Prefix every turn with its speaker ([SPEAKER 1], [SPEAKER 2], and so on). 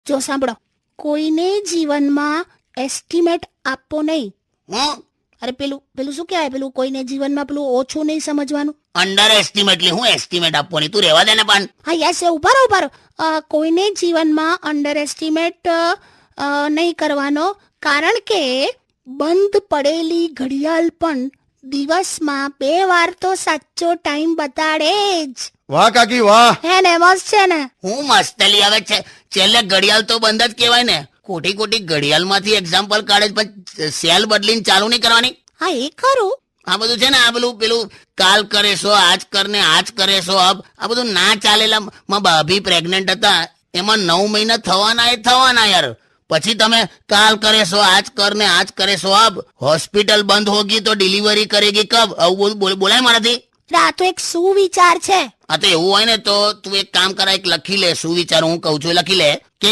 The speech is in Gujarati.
[SPEAKER 1] જો સાંભળો, કોઈને જીવનમાં એસ્ટિમેટ આપવો નહીં.
[SPEAKER 2] હું
[SPEAKER 1] અરે પેલું પેલું શું કહેવાય, પેલું કોઈને જીવનમાં પેલું ઓછું નહીં સમજવાનું.
[SPEAKER 2] અંડર એસ્ટિમેટલી હું એસ્ટિમેટ આપવાની, તું રહેવા દે ને પણ.
[SPEAKER 1] હા યસ, ઉભા રહો ઉભા રહો. કોઈને જીવનમાં અંડર એસ્ટિમેટ નહીં કરવાનો, કારણ કે બંધ પડેલી ઘડિયાળ પણ દિવસમાં 2 વાર તો સાચો ટાઈમ બતાડે જ.
[SPEAKER 3] વાહ કાકી વાહ.
[SPEAKER 1] હે ને, મસ્ત છે ને.
[SPEAKER 2] હું મસ્તલી આવે છે. છેલ્લે ઘડિયાળ તો બંધ જ કહેવાય ને. ખોટી ખોટી ઘડિયાળમાંથી એક્ઝામ્પલ કાઢે પણ સેલ બદલીને ચાલુ નહીં કરવાની.
[SPEAKER 1] હા એ ખરું.
[SPEAKER 2] આ બધું છે ને, આ પેલું કાલ કરે સો આજ કરને આજ કરે સો અબ, આ બધું ના ચાલેલા. માં ભાભી પ્રેગ્નેન્ટ હતા, એમાં 9 મહિના થવાના યાર. પછી તમે કાલ કરે સો આજ કરને આજ કરે સો અબ, હોસ્પિટલ બંધ હોગી તો ડિલિવરી કરેગી કબ, આવું બધું બોલાય મારાથી.
[SPEAKER 1] આ તો એક સુવિચાર છે.
[SPEAKER 2] હા તો એવું હોય ને તો તું એક કામ કરાય, લખી લે સુવિચાર. હું કહું છું લખી લે કે